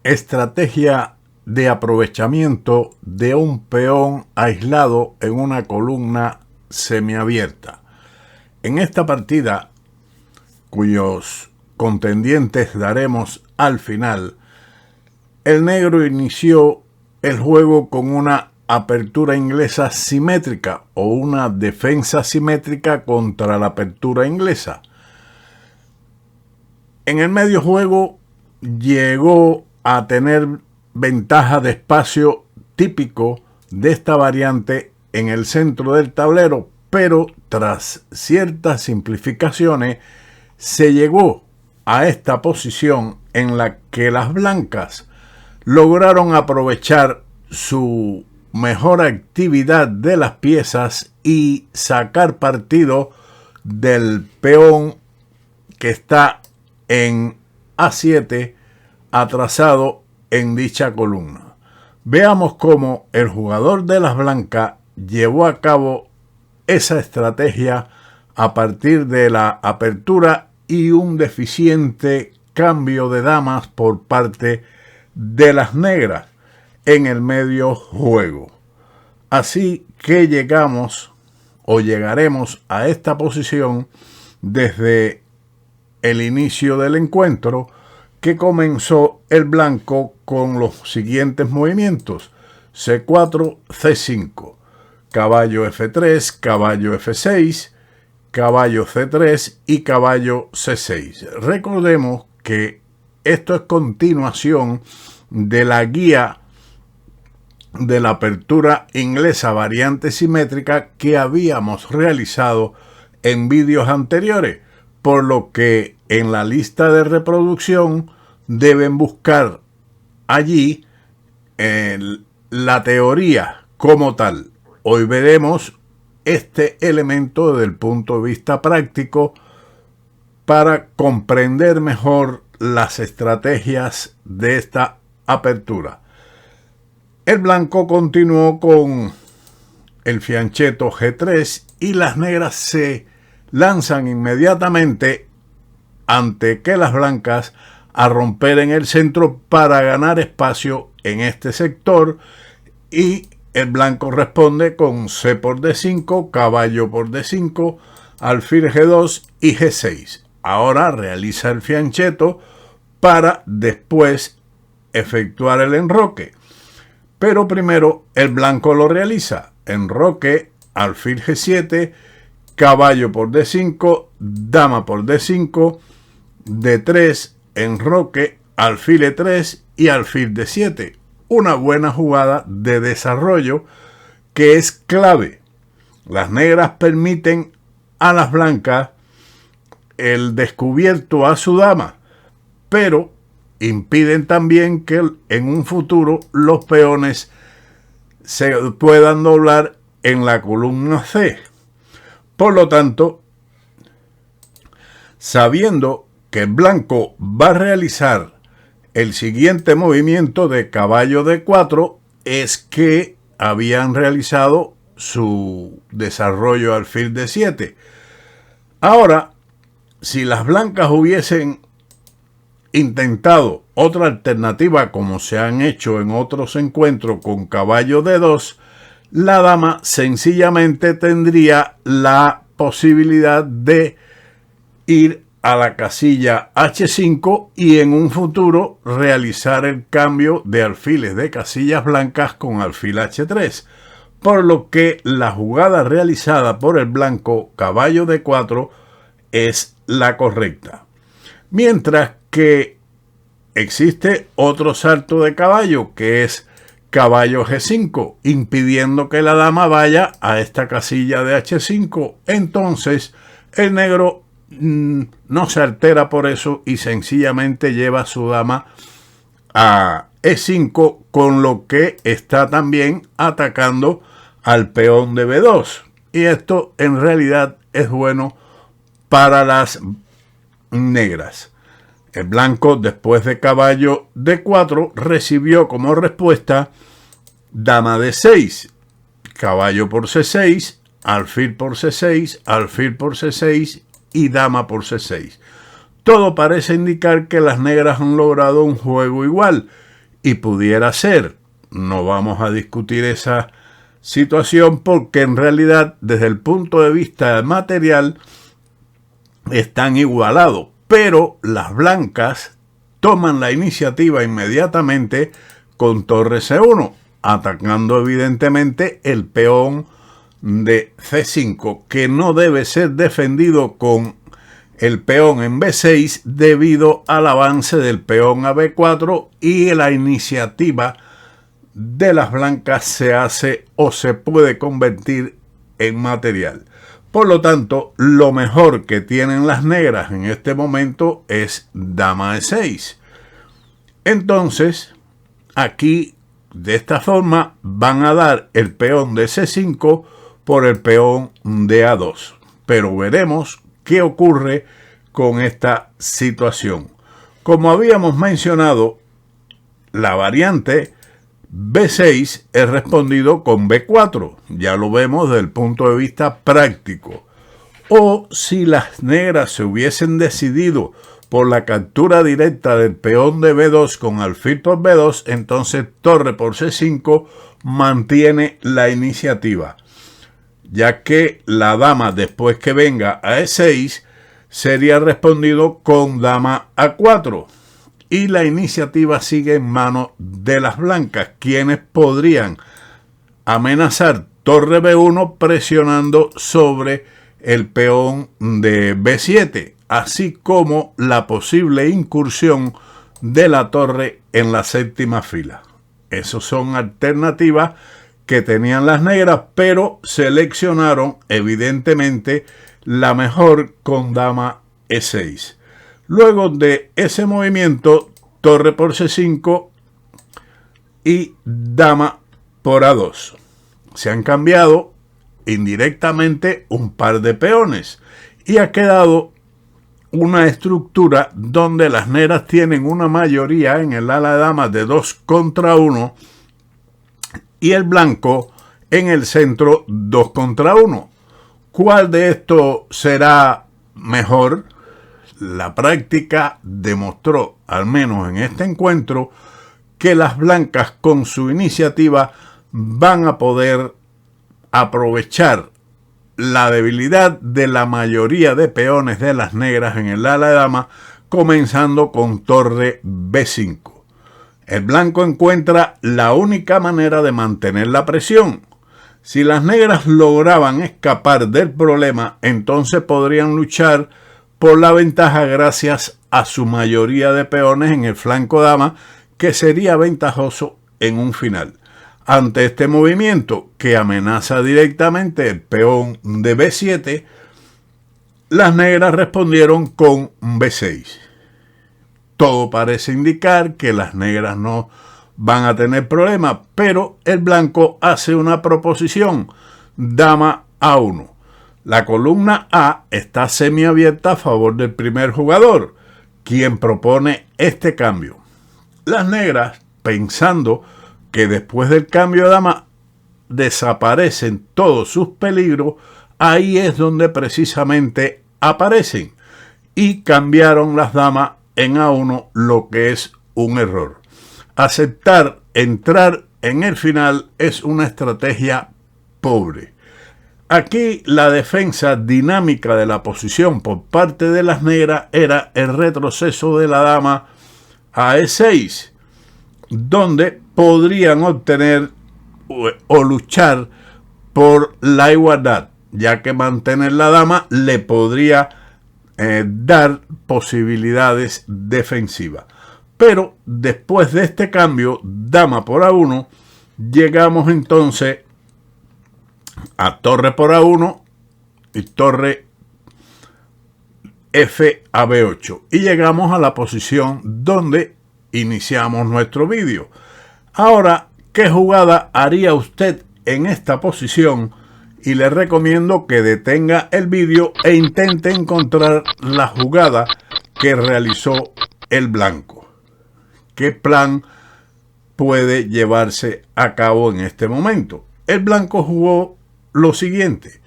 Estrategia de aprovechamiento de un peón aislado en una columna semiabierta. En esta partida, cuyos contendientes daremos al final, el negro inició el juego con una apertura inglesa simétrica o una defensa simétrica contra la apertura inglesa. En el medio juego llegó a tener ventaja de espacio típico de esta variante en el centro del tablero, pero tras ciertas simplificaciones se llegó a esta posición en la que las blancas lograron aprovechar su mejor actividad de las piezas y sacar partido del peón que está en A7 atrasado en dicha columna. Veamos cómo el jugador de las blancas llevó a cabo esa estrategia a partir de la apertura y un deficiente cambio de damas por parte de las negras en el medio juego. Así que llegaremos a esta posición desde el inicio del encuentro, que comenzó el blanco con los siguientes movimientos: C4, C5, caballo F3, caballo F6, caballo C3 y caballo C6. Recordemos que esto es continuación de la guía de la apertura inglesa variante simétrica que habíamos realizado en vídeos anteriores, por lo que en la lista de reproducción deben buscar allí la teoría como tal. Hoy veremos este elemento desde el punto de vista práctico para comprender mejor las estrategias de esta apertura. El blanco continuó con el fianchetto G3 y las negras se lanzan inmediatamente ante que las blancas a romper en el centro para ganar espacio en este sector, y el blanco responde con C por D5, caballo por D5, alfil G2 y G6. Ahora realiza el fianchetto para después efectuar el enroque, pero primero el blanco lo realiza: enroque, alfil G7, caballo por D5, dama por D5, D3, enroque, alfil E3 y alfil D7. Una buena jugada de desarrollo que es clave. Las negras permiten a las blancas el descubierto a su dama, pero impiden también que en un futuro los peones se puedan doblar en la columna C. Por lo tanto, sabiendo que el blanco va a realizar el siguiente movimiento de caballo D4, es que habían realizado su desarrollo alfil D7. Ahora, si las blancas hubiesen intentado otra alternativa, como se han hecho en otros encuentros con caballo D2, la dama sencillamente tendría la posibilidad de ir a la casilla H5 y en un futuro realizar el cambio de alfiles de casillas blancas con alfil H3, por lo que la jugada realizada por el blanco caballo D4 es la correcta. Mientras que existe otro salto de caballo, que es caballo G5, impidiendo que la dama vaya a esta casilla de H5. Entonces el negro no se altera por eso y sencillamente lleva a su dama a E5, con lo que está también atacando al peón de B2. Y esto en realidad es bueno para las negras. El blanco, después de caballo D4, recibió como respuesta dama D6, caballo por C6, alfil por C6, alfil por C6 y dama por C6. Todo parece indicar que las negras han logrado un juego igual, y pudiera ser. No vamos a discutir esa situación porque en realidad desde el punto de vista material están igualados, pero las blancas toman la iniciativa inmediatamente con torre C1, atacando evidentemente el peón de C5, que no debe ser defendido con el peón en B6 debido al avance del peón a B4 y la iniciativa de las blancas se hace o se puede convertir en material. Por lo tanto, lo mejor que tienen las negras en este momento es dama E6. Entonces, aquí de esta forma van a dar el peón de C5 por el peón de A2. Pero veremos qué ocurre con esta situación. Como habíamos mencionado, la variante B6 es respondido con B4. Ya lo vemos desde el punto de vista práctico. O si las negras se hubiesen decidido por la captura directa del peón de B2 con alfil por B2, entonces torre por C5 mantiene la iniciativa, ya que la dama después que venga a E6 sería respondido con dama A4 y la iniciativa sigue en manos de las blancas, quienes podrían amenazar torre B1 presionando sobre el peón de B7, así como la posible incursión de la torre en la séptima fila. Esas son alternativas que tenían las negras, pero seleccionaron evidentemente la mejor con dama E6. Luego de ese movimiento, torre por C5 y dama por A2. Se han cambiado indirectamente un par de peones y ha quedado una estructura donde las negras tienen una mayoría en el ala de damas de 2 contra 1 y el blanco en el centro 2 contra 1. ¿Cuál de estos será mejor? La práctica demostró, al menos en este encuentro, que las blancas con su iniciativa van a poder aprovechar la debilidad de la mayoría de peones de las negras en el ala de dama, comenzando con torre B5. El blanco encuentra la única manera de mantener la presión. Si las negras lograban escapar del problema, entonces podrían luchar por la ventaja gracias a su mayoría de peones en el flanco dama, que sería ventajoso en un final. Ante este movimiento que amenaza directamente el peón de B7, las negras respondieron con B6. Todo parece indicar que las negras no van a tener problemas, pero el blanco hace una proposición, dama A1. La columna A está semiabierta a favor del primer jugador, quien propone este cambio. Las negras, pensando que después del cambio de dama desaparecen todos sus peligros, ahí es donde precisamente aparecen y cambiaron las damas en A1, lo que es un error. Aceptar entrar en el final es una estrategia pobre. Aquí la defensa dinámica de la posición por parte de las negras era el retroceso de la dama a E6, donde podrían obtener o luchar por la igualdad, ya que mantener la dama le podría dar posibilidades defensivas. Pero después de este cambio, dama por A1, llegamos entonces a torre por A1 y torre F a B8. Y llegamos a la posición donde iniciamos nuestro vídeo. Ahora, ¿qué jugada haría usted en esta posición? Y le recomiendo que detenga el vídeo e intente encontrar la jugada que realizó el blanco. ¿Qué plan puede llevarse a cabo en este momento? El blanco jugó lo siguiente: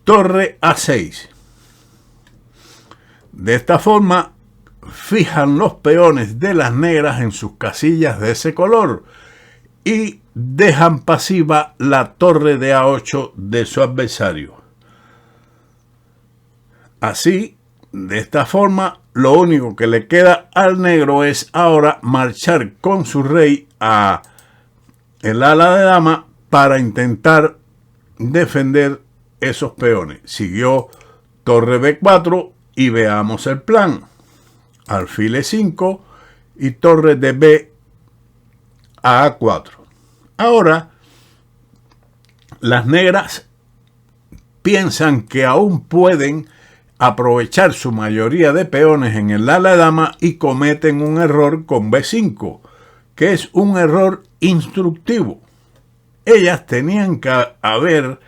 torre A6. De esta forma, fijan los peones de las negras en sus casillas de ese color y dejan pasiva la torre de A8 de su adversario. Así, de esta forma, lo único que le queda al negro es ahora marchar con su rey a el ala de dama para intentar defender esos peones. Siguió torre B4 y veamos el plan. Alfil E5 y torre de B a A4. Ahora, las negras piensan que aún pueden aprovechar su mayoría de peones en el ala de dama y cometen un error con B5, que es un error instructivo. Ellas tenían que haber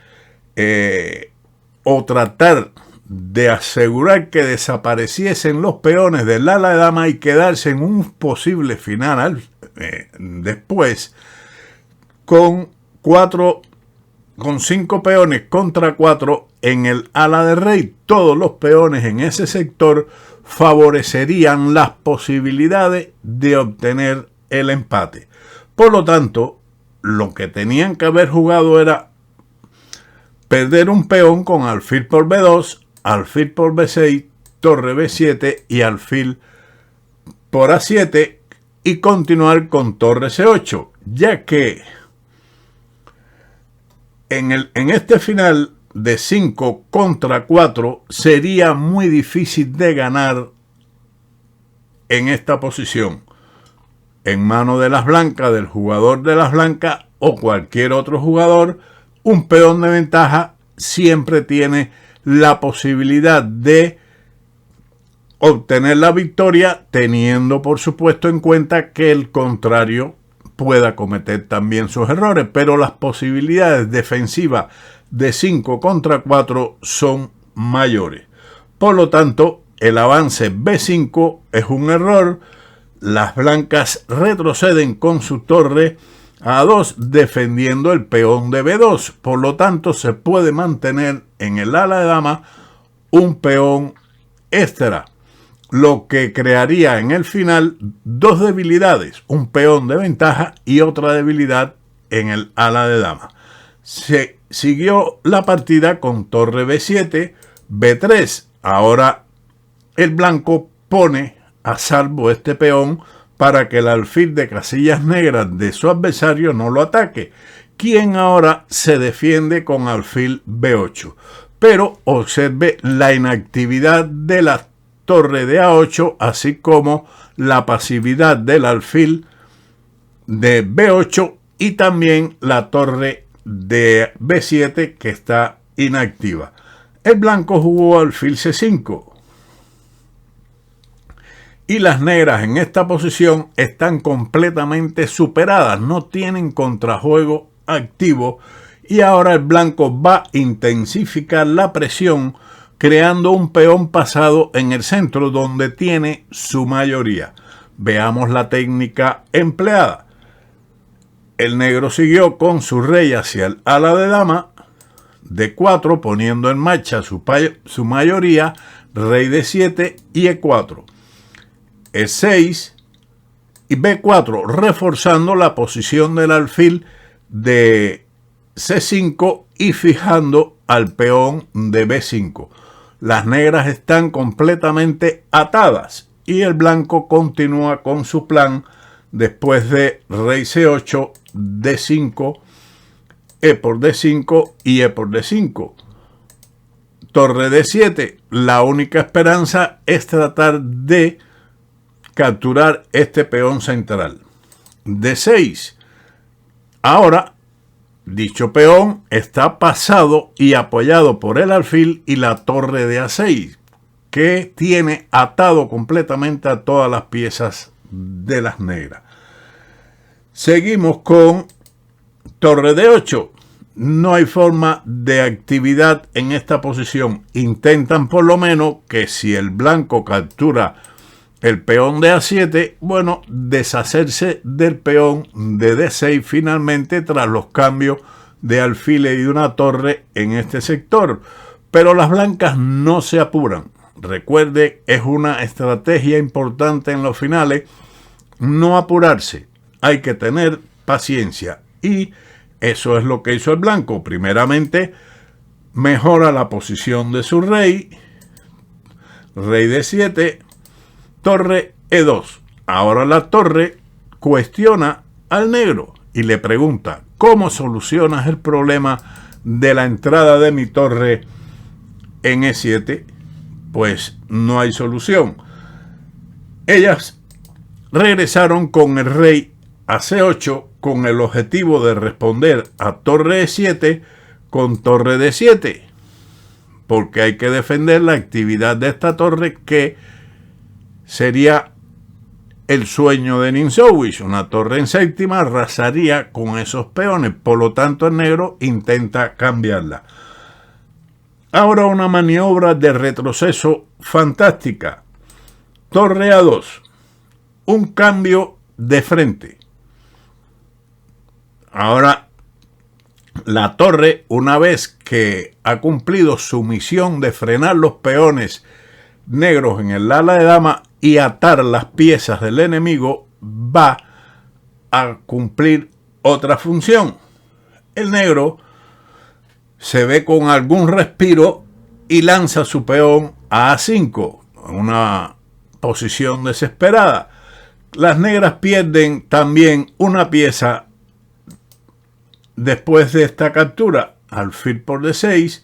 o tratar de asegurar que desapareciesen los peones del ala de dama y quedarse en un posible final después con 5 peones contra 4 en el ala de rey. Todos los peones en ese sector favorecerían las posibilidades de obtener el empate. Por lo tanto, lo que tenían que haber jugado era perder un peón con alfil por B2, alfil por B6, torre B7 y alfil por A7 y continuar con torre C8, ya que en este final de 5 contra 4 sería muy difícil de ganar en esta posición. En mano de las blancas, del jugador de las blancas o cualquier otro jugador, un peón de ventaja siempre tiene la posibilidad de obtener la victoria, teniendo por supuesto en cuenta que el contrario pueda cometer también sus errores, pero las posibilidades defensivas de 5 contra 4 son mayores. Por lo tanto, el avance B5 es un error. Las blancas retroceden con su torre A2 defendiendo el peón de B2. Por lo tanto, se puede mantener en el ala de dama un peón extra, lo que crearía en el final dos debilidades, un peón de ventaja y otra debilidad en el ala de dama. Se siguió la partida con torre B7, B3. Ahora el blanco pone a salvo este peón para que el alfil de casillas negras de su adversario no lo ataque, quien ahora se defiende con alfil B8. Pero observe la inactividad de la torre de A8, así como la pasividad del alfil de B8 y también la torre de B7 que está inactiva. El blanco jugó alfil C5 y las negras en esta posición están completamente superadas, no tienen contrajuego activo y ahora el blanco va a intensificar la presión creando un peón pasado en el centro donde tiene su mayoría. Veamos la técnica empleada. El negro siguió con su rey hacia el ala de dama, D4 poniendo en marcha su mayoría, rey D7 y E4. E6 y B4 reforzando la posición del alfil de C5 y fijando al peón de B5. Las negras están completamente atadas y el blanco continúa con su plan después de rey C8, D5, E por D5 y E por D5. Torre D7, la única esperanza es tratar de capturar este peón central. D6. Ahora, dicho peón está pasado y apoyado por el alfil y la torre de A6, que tiene atado completamente a todas las piezas de las negras. Seguimos con torre D8. No hay forma de actividad en esta posición. Intentan por lo menos que si el blanco captura el peón de A7, bueno, deshacerse del peón de D6 finalmente tras los cambios de alfiles y de una torre en este sector. Pero las blancas no se apuran. Recuerde, es una estrategia importante en los finales. No apurarse, hay que tener paciencia. Y eso es lo que hizo el blanco. Primeramente, mejora la posición de su rey. Rey D7, torre E2. Ahora la torre cuestiona al negro y le pregunta: ¿cómo solucionas el problema de la entrada de mi torre en E7? Pues no hay solución. Ellas regresaron con el rey a C8 con el objetivo de responder a torre E7 con torre D7, porque hay que defender la actividad de esta torre, que sería el sueño de Ninsowish. Una torre en séptima arrasaría con esos peones, por lo tanto el negro intenta cambiarla. Ahora una maniobra de retroceso fantástica. Torre A2. Un cambio de frente. Ahora la torre, una vez que ha cumplido su misión de frenar los peones negros en el ala de dama y atar las piezas del enemigo, va a cumplir otra función. El negro se ve con algún respiro y lanza su peón a A5, en una posición desesperada. Las negras pierden también una pieza después de esta captura. Alfil por D6,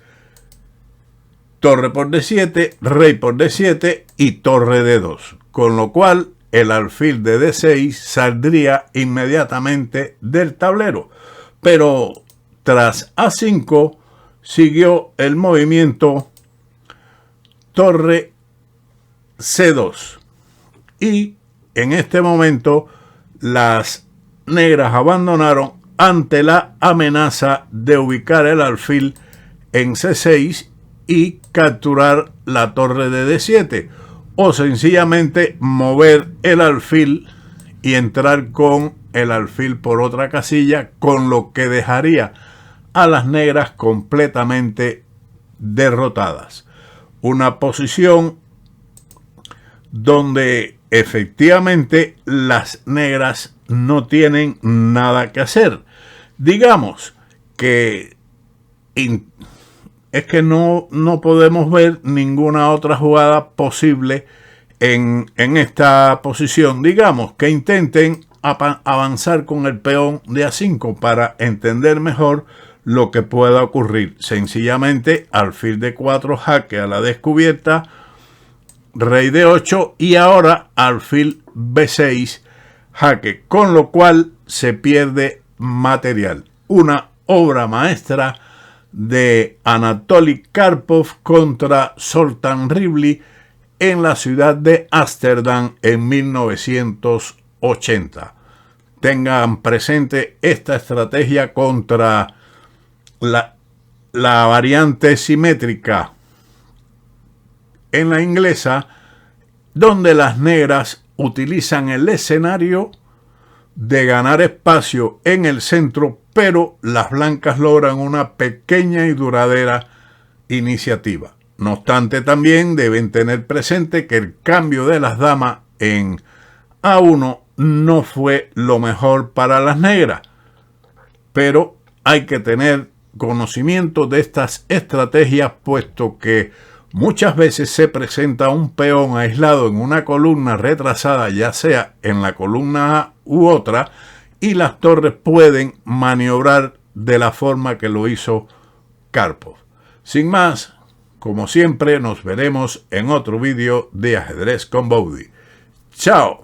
torre por D7, rey por D7 y torre D2, con lo cual el alfil de D6 saldría inmediatamente del tablero. Pero tras A5 siguió el movimiento torre C2 y en este momento las negras abandonaron ante la amenaza de ubicar el alfil en C6 y capturar la torre de D7, o sencillamente mover el alfil y entrar con el alfil por otra casilla, con lo que dejaría a las negras completamente derrotadas. Una posición donde efectivamente las negras no tienen nada que hacer. Digamos que es que no podemos ver ninguna otra jugada posible en esta posición. Digamos que intenten avanzar con el peón de A5 para entender mejor lo que pueda ocurrir. Sencillamente alfil de 4 jaque a la descubierta, rey de 8 y ahora alfil B6 jaque, con lo cual se pierde material. Una obra maestra de Anatoly Karpov contra Zoltán Rivlin en la ciudad de Ámsterdam en 1980. Tengan presente esta estrategia contra la variante simétrica en la inglesa, donde las negras utilizan el escenario de ganar espacio en el centro, pero las blancas logran una pequeña y duradera iniciativa. No obstante, también deben tener presente que el cambio de las damas en A1 no fue lo mejor para las negras, pero hay que tener conocimiento de estas estrategias, puesto que muchas veces se presenta un peón aislado en una columna retrasada, ya sea en la columna A u otra, y las torres pueden maniobrar de la forma que lo hizo Karpov. Sin más, como siempre, nos veremos en otro vídeo de Ajedrez con Bowdy. ¡Chao!